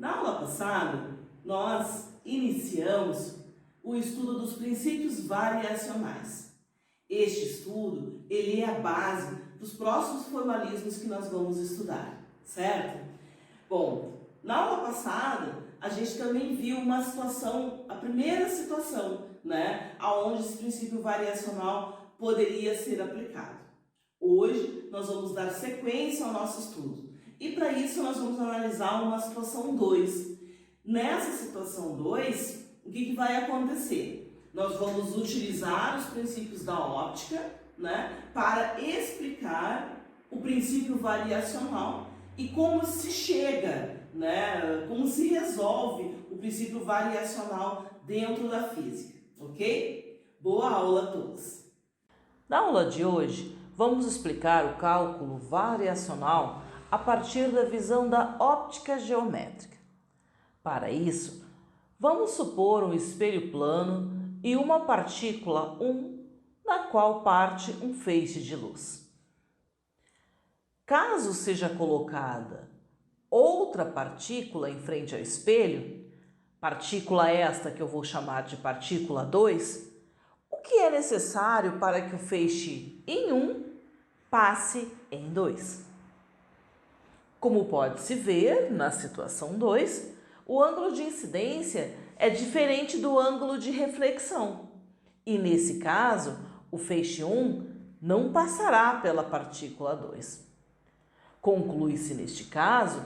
Na aula passada, nós iniciamos o estudo dos princípios variacionais. Este estudo, ele é a base dos próximos formalismos que nós vamos estudar, certo? Bom, na aula passada, a gente também viu uma situação, a primeira situação, né, aonde esse princípio variacional poderia ser aplicado. Hoje, nós vamos dar sequência ao nosso estudo. E para isso, nós vamos analisar uma situação 2. Nessa situação 2, o que vai acontecer? Nós vamos utilizar os princípios da óptica, né, para explicar o princípio variacional e como se chega, né, como se resolve o princípio variacional dentro da física, ok? Boa aula a todos! Na aula de hoje, vamos explicar o cálculo variacional a partir da visão da óptica geométrica. Para isso, vamos supor um espelho plano e uma partícula 1, na qual parte um feixe de luz. Caso seja colocada outra partícula em frente ao espelho, partícula esta que eu vou chamar de partícula 2, o que é necessário para que o feixe em 1 passe em 2? Como pode-se ver na situação 2, o ângulo de incidência é diferente do ângulo de reflexão. E nesse caso, o feixe 1 não passará pela partícula 2. Conclui-se neste caso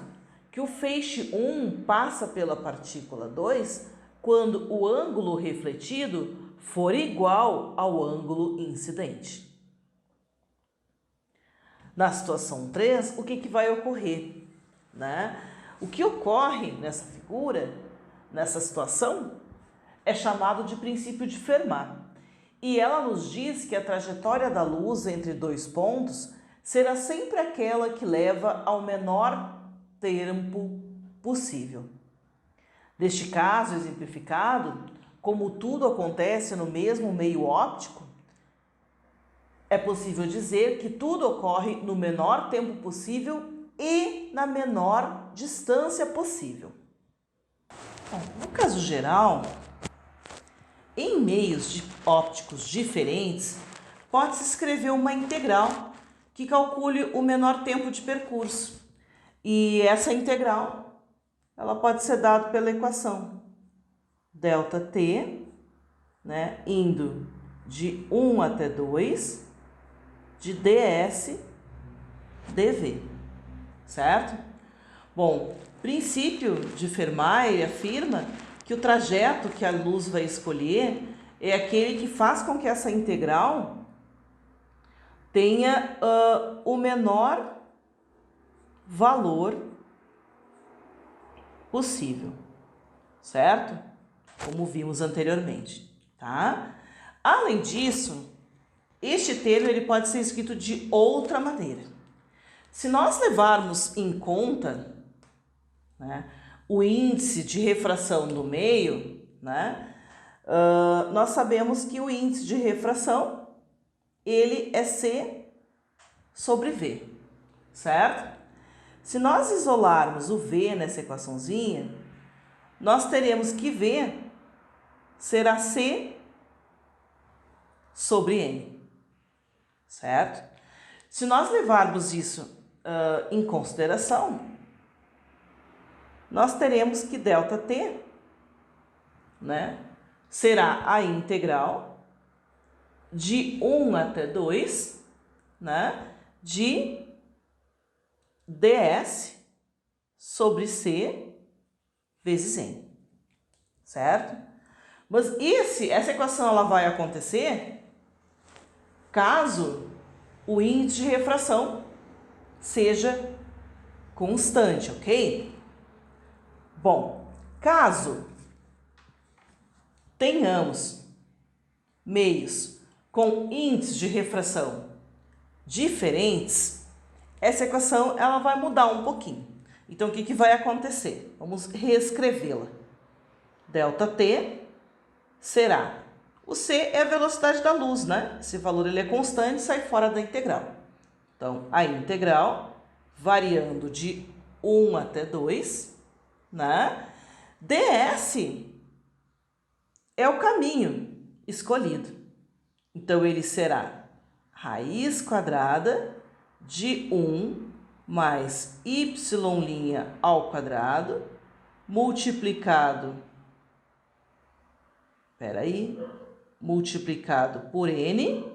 que o feixe 1 passa pela partícula 2 quando o ângulo refletido for igual ao ângulo incidente. Na situação 3, o que vai ocorrer, né? O que ocorre nessa figura, nessa situação, é chamado de princípio de Fermat. E ela nos diz que a trajetória da luz entre dois pontos será sempre aquela que leva ao menor tempo possível. Neste caso exemplificado, como tudo acontece no mesmo meio óptico, é possível dizer que tudo ocorre no menor tempo possível e na menor distância possível. Bom, no caso geral, em meios ópticos diferentes, pode-se escrever uma integral que calcule o menor tempo de percurso. E essa integral, ela pode ser dada pela equação ΔT, né, indo de 1 até 2, de ds dv, certo? Bom, princípio de Fermat, ele afirma que o trajeto que a luz vai escolher é aquele que faz com que essa integral tenha o menor valor possível, certo? Como vimos anteriormente, tá? Além disso, este termo ele pode ser escrito de outra maneira. Se nós levarmos em conta, né, o índice de refração no meio, né, nós sabemos que o índice de refração ele é C sobre V, certo? Se nós isolarmos o V nessa equaçãozinha, nós teremos que V será C sobre N, certo? Se nós levarmos isso em consideração, nós teremos que ΔT, né, será a integral de 1 até 2, né, de ds sobre C vezes N, certo? Mas essa equação ela vai acontecer caso o índice de refração seja constante, ok? Bom, caso tenhamos meios com índices de refração diferentes, essa equação ela vai mudar um pouquinho. Então, o que vai acontecer? Vamos reescrevê-la. ΔT será, o C é a velocidade da luz, né? Esse valor ele é constante, sai fora da integral. Então, a integral, variando de 1 até 2, né? ds é o caminho escolhido. Então, ele será raiz quadrada de 1 mais y' ao quadrado, multiplicado por n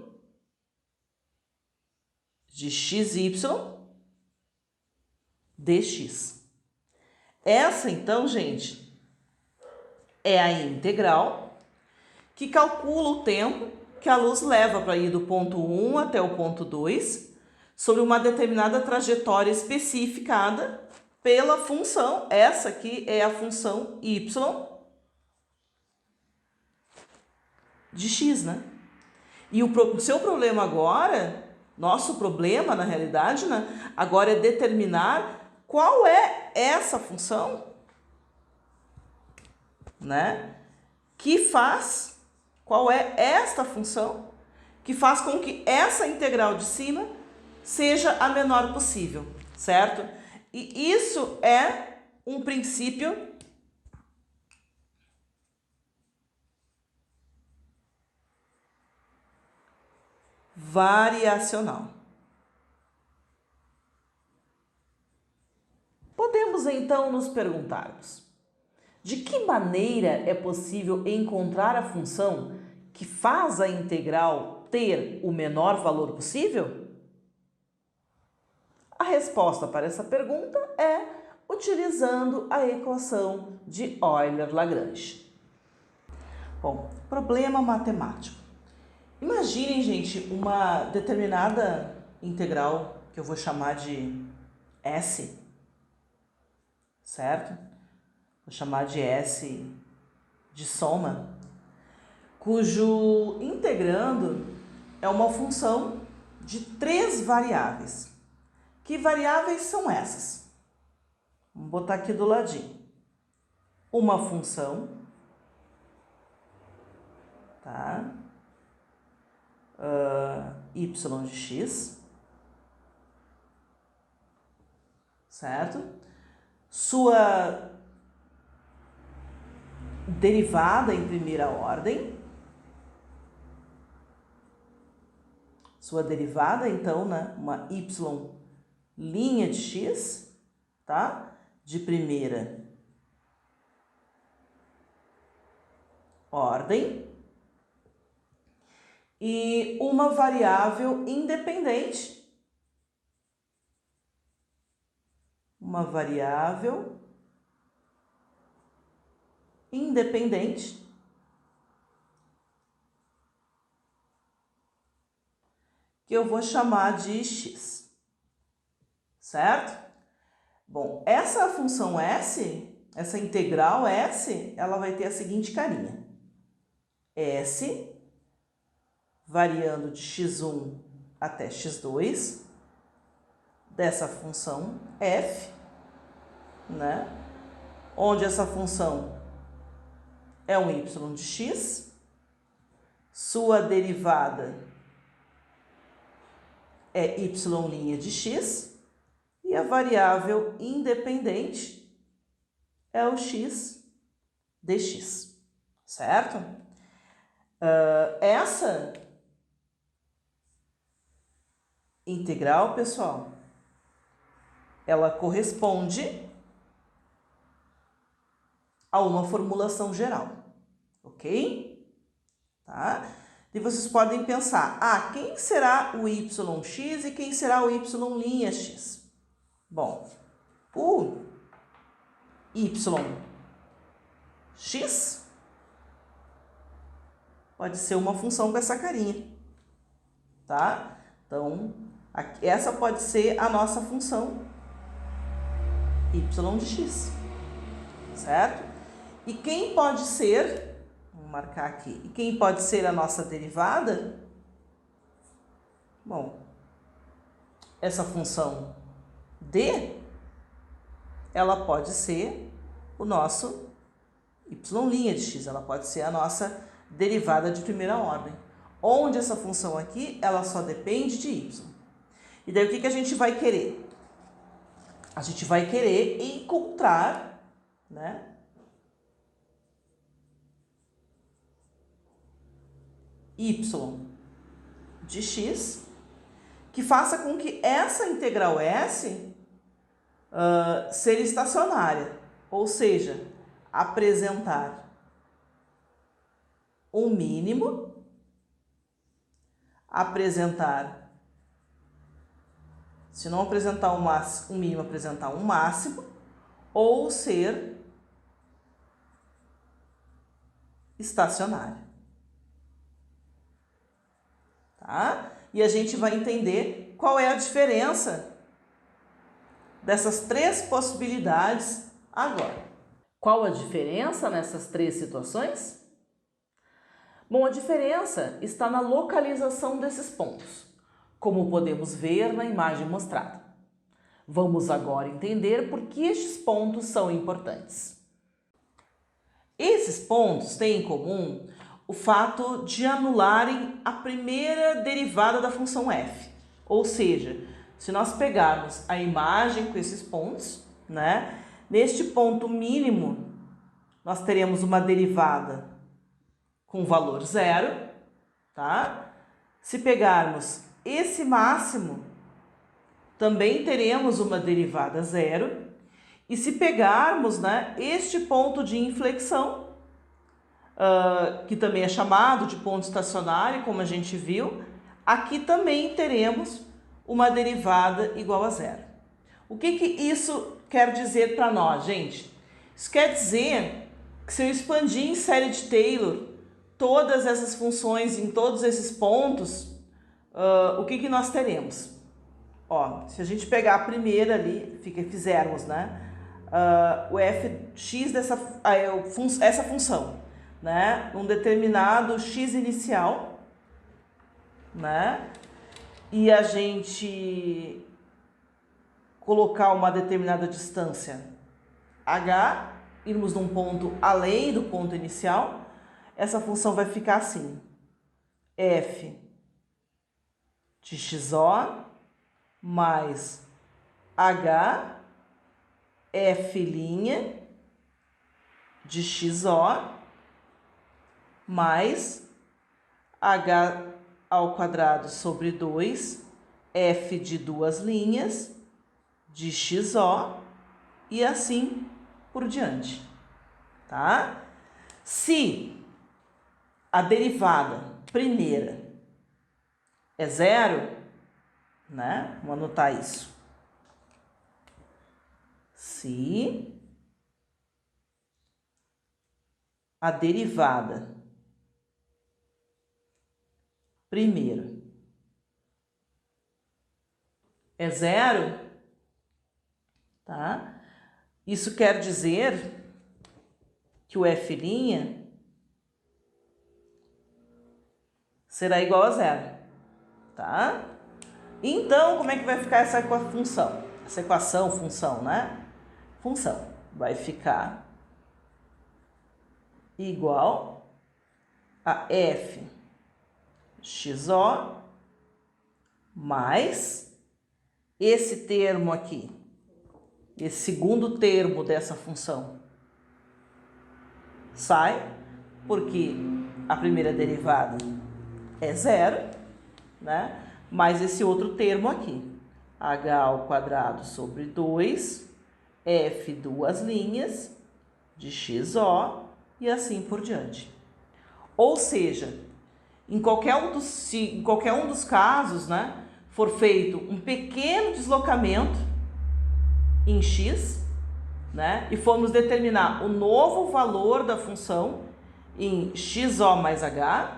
de xy dx. Essa, então, gente, é a integral que calcula o tempo que a luz leva para ir do ponto 1 até o ponto 2 sobre uma determinada trajetória especificada pela função. Essa aqui é a função y de x, né? E o seu problema agora, nosso problema na realidade, né, agora é determinar qual é essa função, né, qual é esta função que faz com que essa integral de cima seja a menor possível, certo? E isso é um princípio variacional. Podemos então nos perguntarmos: de que maneira é possível encontrar a função que faz a integral ter o menor valor possível? A resposta para essa pergunta é utilizando a equação de Euler-Lagrange. Bom, problema matemático. Imaginem, gente, uma determinada integral que eu vou chamar de S, certo? Vou chamar de S de soma, cujo integrando é uma função de 3 variáveis. Que variáveis são essas? Vamos botar aqui do ladinho. Uma função, tá? Y de x, certo? Sua derivada em primeira ordem. Sua derivada, então, né, uma y' de x, tá? De primeira ordem. E uma variável independente. Uma variável independente que eu vou chamar de x, certo? Bom, essa função s, essa integral s, ela vai ter a seguinte carinha: s variando de x1 até x2 dessa função f, né? Onde essa função é um y de x, sua derivada é y' de x e a variável independente é o x dx, certo? Essa integral, pessoal, ela corresponde a uma formulação geral, ok? Tá? E vocês podem pensar, quem será o yx e quem será o y'(x)? Bom, o yx pode ser uma função com essa carinha, tá? Então, essa pode ser a nossa função y de x, certo? E quem pode ser, vamos marcar aqui, e quem pode ser a nossa derivada? Bom, essa função d, ela pode ser o nosso y' de x, ela pode ser a nossa derivada de primeira ordem, onde essa função aqui, ela só depende de y. E daí o que a gente vai querer? A gente vai querer encontrar né? Y de x, que faça com que essa integral S seja estacionária, ou seja, apresentar um mínimo, se não apresentar um mínimo, apresentar um máximo, ou ser estacionário. Tá? E a gente vai entender qual é a diferença dessas três possibilidades agora. Qual a diferença nessas três situações? Bom, a diferença está na localização desses pontos, como podemos ver na imagem mostrada. Vamos agora entender por que estes pontos são importantes. Esses pontos têm em comum o fato de anularem a primeira derivada da função f. Ou seja, se nós pegarmos a imagem com esses pontos, né, neste ponto mínimo, nós teremos uma derivada com valor zero, tá? Se pegarmos esse máximo, também teremos uma derivada zero. E se pegarmos, né, este ponto de inflexão, que também é chamado de ponto estacionário, como a gente viu, aqui também teremos uma derivada igual a zero. O que isso quer dizer para nós, gente? Isso quer dizer que se eu expandir em série de Taylor todas essas funções em todos esses pontos, o que nós teremos? Ó, se a gente pegar a primeira ali, fizermos, né, o fx essa função, né, um determinado x inicial, né, e a gente colocar uma determinada distância h, irmos num ponto além do ponto inicial, essa função vai ficar assim, f de xo mais h f' de xo mais h ao quadrado sobre 2 f de duas linhas de xo e assim por diante, tá? Se a derivada primeira é zero, né? Vamos anotar isso. Se a derivada primeira é zero, tá? Isso quer dizer que o f' será igual a zero, tá? Então, como é que vai ficar essa função? Essa equação, função, né? Função vai ficar igual a f xo mais esse termo aqui, esse segundo termo dessa função sai, porque a primeira derivada é zero, né? Mais esse outro termo aqui, h ao quadrado sobre 2, f duas linhas de xo e assim por diante. Ou seja, se em qualquer um dos casos, né, for feito um pequeno deslocamento em x, né, e formos determinar o novo valor da função em xo mais h,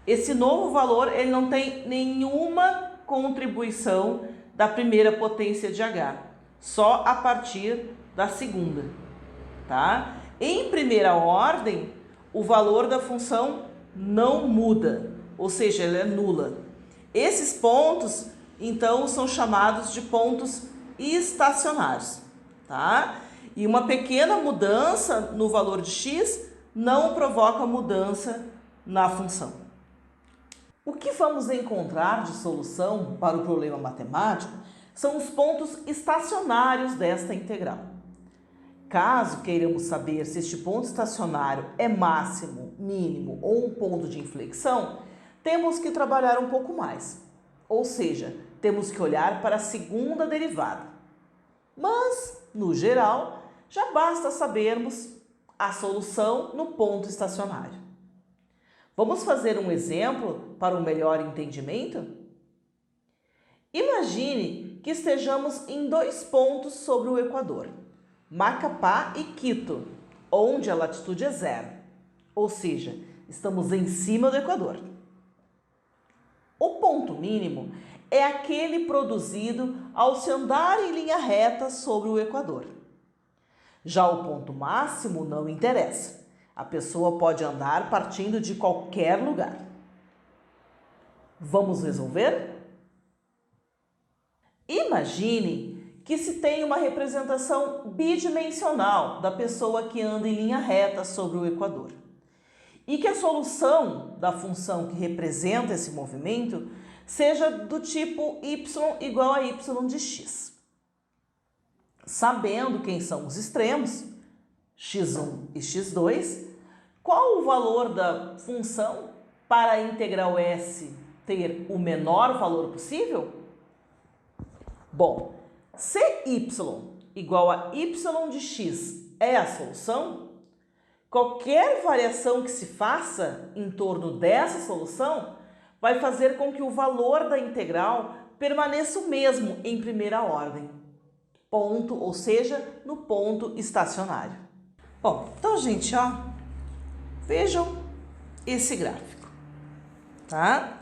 esse novo valor ele não tem nenhuma contribuição da primeira potência de h, só a partir da segunda, tá? Em primeira ordem, o valor da função não muda, ou seja, ela é nula. Esses pontos, então, são chamados de pontos estacionários, tá? E uma pequena mudança no valor de x não provoca mudança na função. O que vamos encontrar de solução para o problema matemático são os pontos estacionários desta integral. Caso queiramos saber se este ponto estacionário é máximo, mínimo ou um ponto de inflexão, temos que trabalhar um pouco mais. Ou seja, temos que olhar para a segunda derivada. Mas, no geral, já basta sabermos a solução no ponto estacionário. Vamos fazer um exemplo para um melhor entendimento? Imagine que estejamos em 2 pontos sobre o Equador, Macapá e Quito, onde a latitude é 0, ou seja, estamos em cima do Equador. O ponto mínimo é aquele produzido ao se andar em linha reta sobre o Equador. Já o ponto máximo não interessa. A pessoa pode andar partindo de qualquer lugar. Vamos resolver? Imagine que se tem uma representação bidimensional da pessoa que anda em linha reta sobre o Equador e que a solução da função que representa esse movimento seja do tipo y igual a y de x. Sabendo quem são os extremos, x1 e x2, qual o valor da função para a integral s ter o menor valor possível? Bom, se y igual a y de x é a solução, qualquer variação que se faça em torno dessa solução vai fazer com que o valor da integral permaneça o mesmo em primeira ordem. Ponto, ou seja, no ponto estacionário. Bom, então, gente, vejam esse gráfico, tá?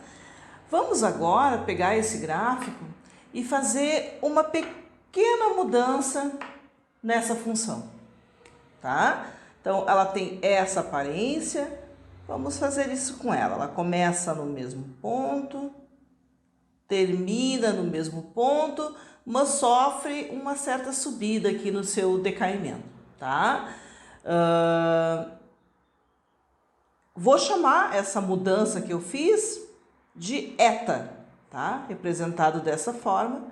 Vamos agora pegar esse gráfico e fazer uma pequena mudança nessa função, tá? Então, ela tem essa aparência, vamos fazer isso com ela. Ela começa no mesmo ponto, termina no mesmo ponto, mas sofre uma certa subida aqui no seu decaimento, tá? Vou chamar essa mudança que eu fiz de eta, tá? Representado dessa forma,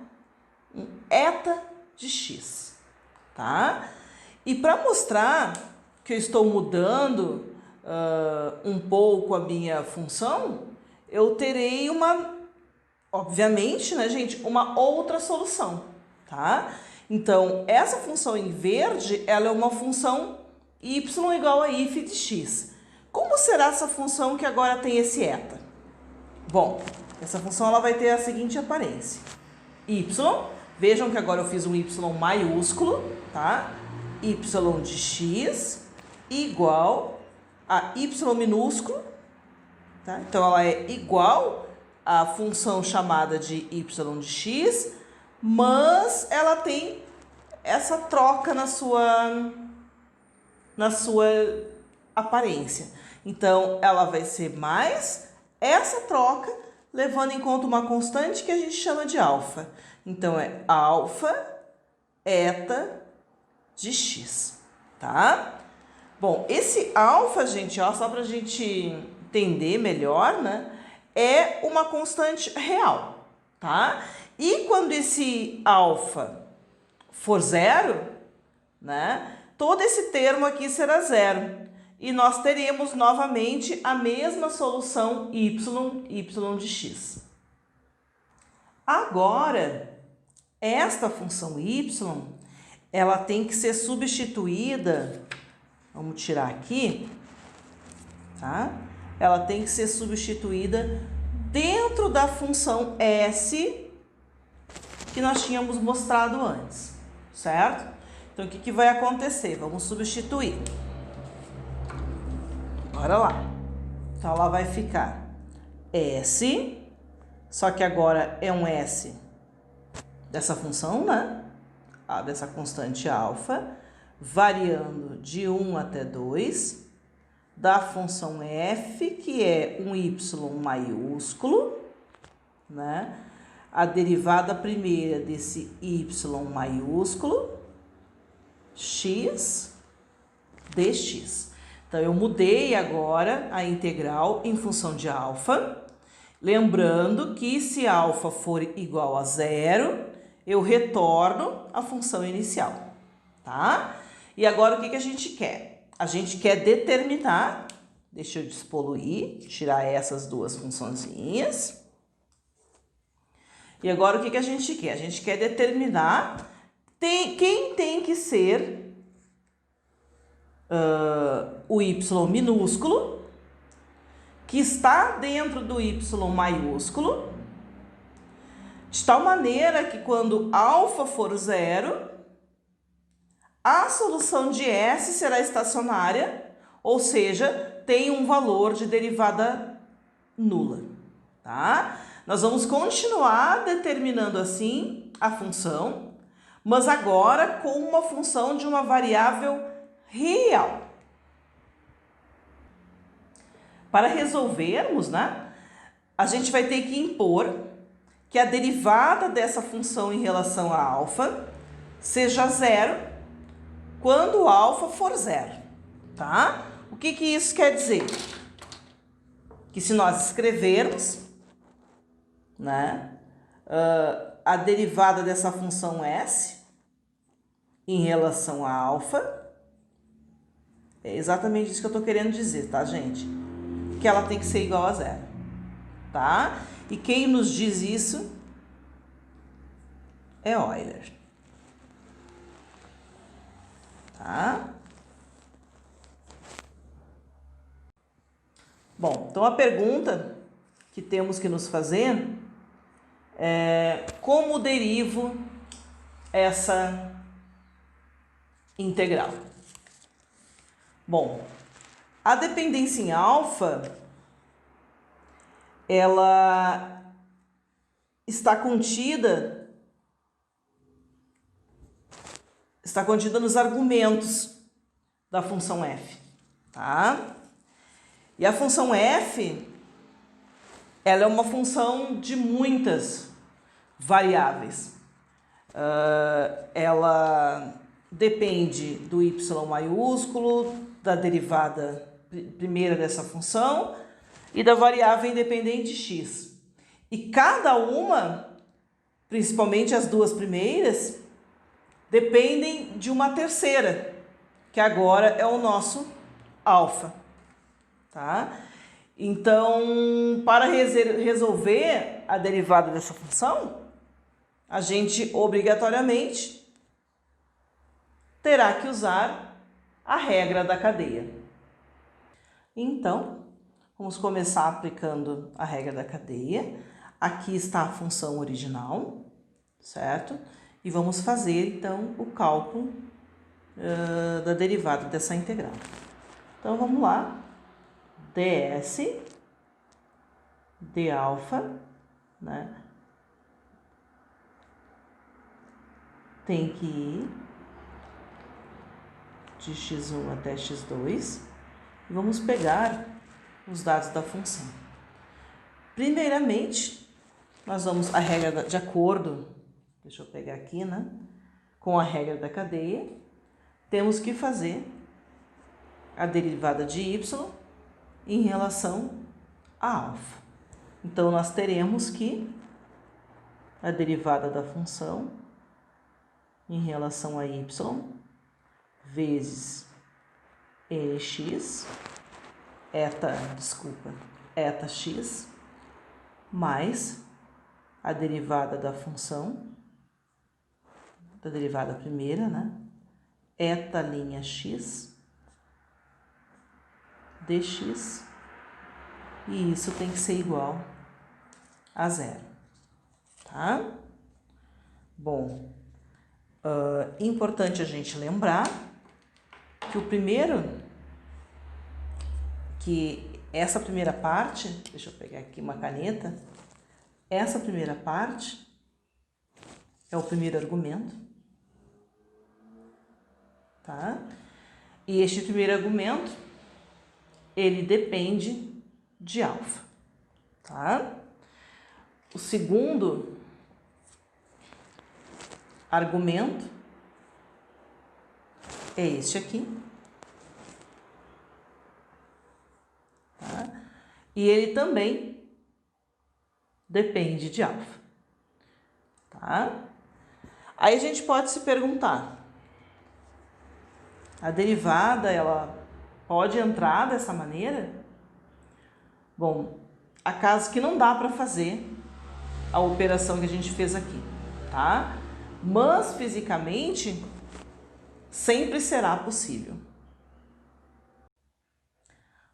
um eta de x, tá? E para mostrar que eu estou mudando um pouco a minha função, eu terei obviamente, né, gente, uma outra solução, tá? Então, essa função em verde, ela é uma função y igual a if de x. Como será essa função que agora tem esse eta? Bom, essa função ela vai ter a seguinte aparência. Y, vejam que agora eu fiz um y maiúsculo, tá? Y de x igual a y minúsculo, tá? Então, ela é igual à função chamada de y de x, mas ela tem essa troca na sua aparência. Então, ela vai ser mais essa troca, levando em conta uma constante que a gente chama de alfa. Então, é alfa eta de x, tá? Bom, esse alfa, gente, só para a gente entender melhor, né? É uma constante real, tá? E quando esse alfa for 0, né? Todo esse termo aqui será 0. E nós teremos novamente a mesma solução y de x. Agora, esta função y, ela tem que ser substituída, vamos tirar aqui, tá? Ela tem que ser substituída dentro da função s que nós tínhamos mostrado antes, certo? Então, o que vai acontecer? Vamos substituir. Bora lá. Então, ela vai ficar s, só que agora é um s dessa função, né? Dessa constante alfa, variando de 1 até 2, da função f, que é um y maiúsculo, né? A derivada primeira desse y maiúsculo, x dx. Então, eu mudei agora a integral em função de alfa, lembrando que se alfa for igual a 0, eu retorno a função inicial, tá? E agora o que a gente quer? A gente quer determinar, deixa eu despoluir, tirar essas duas funçõezinhas. E agora o que a gente quer? A gente quer determinar quem tem que ser o y minúsculo, que está dentro do y maiúsculo, de tal maneira que quando alfa for zero, a solução de S será estacionária, ou seja, tem um valor de derivada nula, tá? Nós vamos continuar determinando assim a função, mas agora com uma função de uma variável real. Para resolvermos, né, a gente vai ter que impor que a derivada dessa função em relação a alfa seja zero quando alfa for zero, tá? O que isso quer dizer? Que se nós escrevermos, né, a derivada dessa função S em relação a alfa, é exatamente isso que eu estou querendo dizer, tá, gente? Que ela tem que ser igual a zero, tá? E quem nos diz isso é Euler, tá? Bom, então a pergunta que temos que nos fazer é: como derivo essa integral? Bom, a dependência em alfa, ela está contida nos argumentos da função f, tá? E a função f, ela é uma função de muitas variáveis. Ela depende do y maiúsculo, da derivada primeira dessa função e da variável independente x. E cada uma, principalmente as duas primeiras, dependem de uma terceira, que agora é o nosso alfa, tá? Então, para resolver a derivada dessa função, a gente obrigatoriamente terá que usar a regra da cadeia. Então, vamos começar aplicando a regra da cadeia. Aqui está a função original, certo? E vamos fazer, então, o cálculo da derivada dessa integral. Então, vamos lá. ds de alfa, né, tem que ir de x1 até x2. E vamos pegar os dados da função. Primeiramente, nós vamos a regra de acordo, deixa eu pegar aqui, né? Com a regra da cadeia, temos que fazer a derivada de y em relação a alfa. Então, nós teremos que a derivada da função em relação a y vezes nx, eta x, mais a derivada da função, da derivada primeira, né? Eta' x dx, e isso tem que ser igual a zero, tá? Bom, importante a gente lembrar que essa primeira parte, deixa eu pegar aqui uma caneta, essa primeira parte é o primeiro argumento, tá? E este primeiro argumento, ele depende de alfa, tá? O segundo argumento é este aqui, tá? E ele também depende de alfa, tá? Aí a gente pode se perguntar, A derivada, ela pode entrar dessa maneira? Bom, há casos que não dá para fazer a operação que a gente fez aqui, tá? Mas, fisicamente, sempre será possível.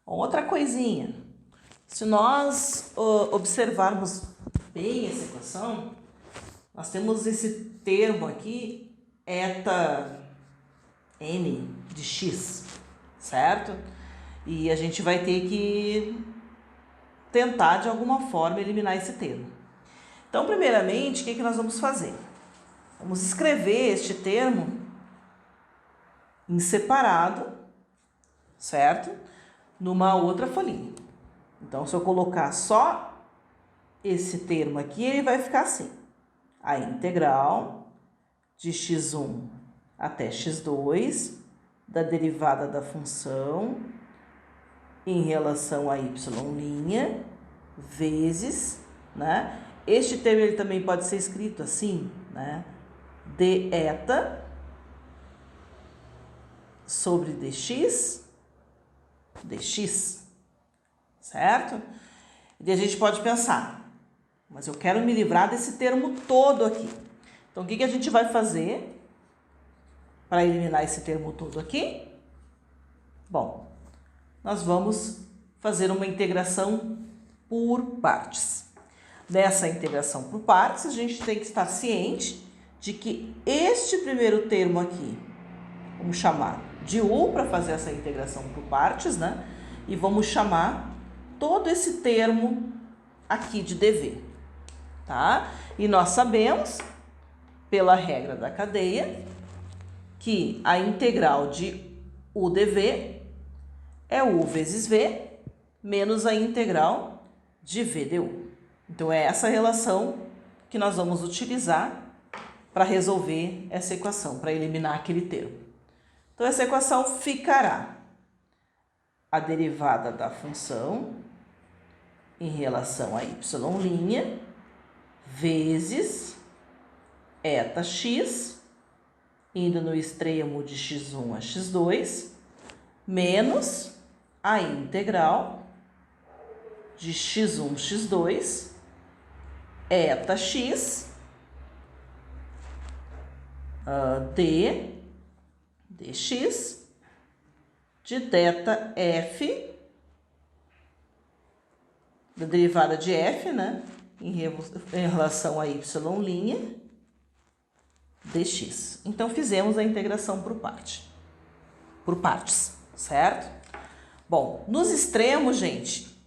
Outra coisinha, se nós observarmos bem essa equação, nós temos esse termo aqui, eta n de x, certo? E a gente vai ter que tentar, de alguma forma, eliminar esse termo. Então, primeiramente, o que nós vamos fazer? Vamos escrever este termo em separado, certo? Numa outra folhinha. Então, se eu colocar só esse termo aqui, ele vai ficar assim. A integral de x1 até x2 da derivada da função em relação a y' vezes, né? Este termo ele também pode ser escrito assim, né? d eta sobre dx, certo? E a gente pode pensar, mas eu quero me livrar desse termo todo aqui. Então, o que a gente vai fazer para eliminar esse termo todo aqui? Bom, nós vamos fazer uma integração por partes. Nessa integração por partes, a gente tem que estar ciente de que este primeiro termo aqui, vamos chamar de u para fazer essa integração por partes, né? E vamos chamar todo esse termo aqui de dv, tá? E nós sabemos, pela regra da cadeia, que a integral de u dv é u vezes v menos a integral de v du. Então, é essa relação que nós vamos utilizar para resolver essa equação, para eliminar aquele termo. Então, essa equação ficará a derivada da função em relação a y' vezes eta x, indo no extremo de x1 a x2, menos a integral de x1, x2, eta x dx de θ f, da derivada de f, né, em relação a y' dx. Então, fizemos a integração por partes, certo? Bom, nos extremos, gente,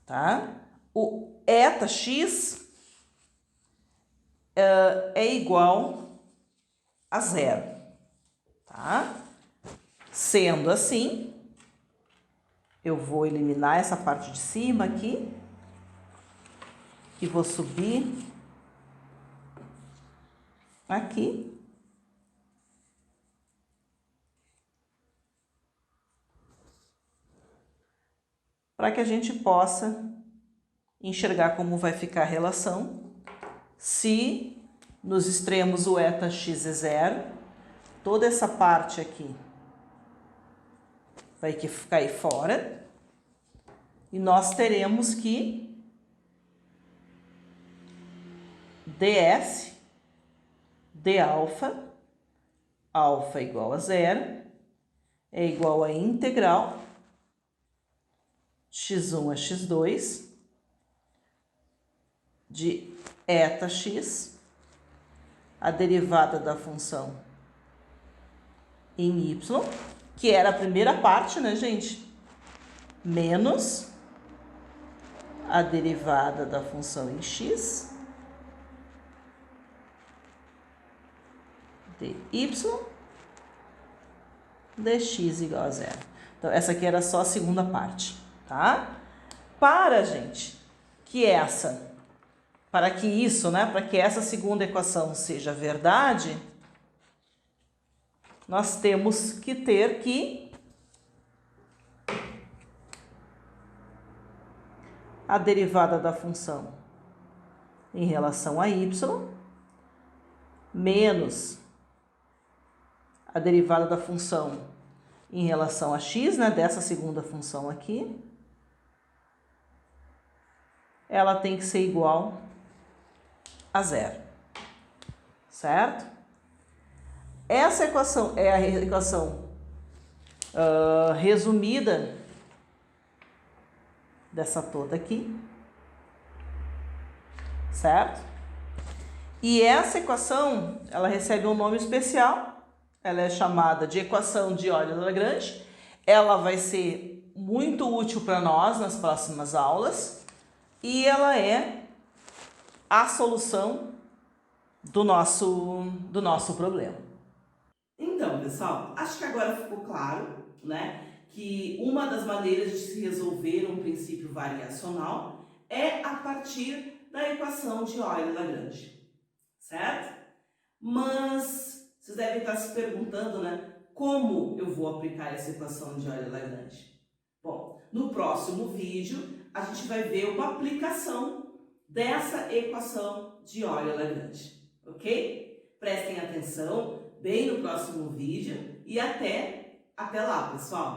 tá? O eta x é igual a zero, tá? Sendo assim, eu vou eliminar essa parte de cima aqui e vou subir aqui. Para que a gente possa enxergar como vai ficar a relação se nos extremos o eta x é zero, toda essa parte aqui vai cair fora e nós teremos que ds de alfa, alfa igual a zero, é igual a integral x1 a x2 de eta x, a derivada da função em y, que era a primeira parte, né, gente? Menos a derivada da função em x de y dx igual a zero. Então, essa aqui era só a segunda parte, tá? Para que isso, né, para que essa segunda equação seja verdade, nós temos que ter que a derivada da função em relação a y menos a derivada da função em relação a x, né, dessa segunda função aqui, ela tem que ser igual a zero, certo? Essa equação é a equação resumida dessa toda aqui, certo? E essa equação, ela recebe um nome especial, ela é chamada de equação de Euler-Lagrange, ela vai ser muito útil para nós nas próximas aulas e ela é a solução do nosso problema. Então, pessoal, acho que agora ficou claro, né, que uma das maneiras de se resolver um princípio variacional é a partir da equação de Euler-Lagrange, certo? Mas vocês devem estar se perguntando, né, como eu vou aplicar essa equação de Euler-Lagrange? Bom, no próximo vídeo a gente vai ver uma aplicação dessa equação de Euler-Lagrange, ok? Prestem atenção bem no próximo vídeo e até lá, pessoal!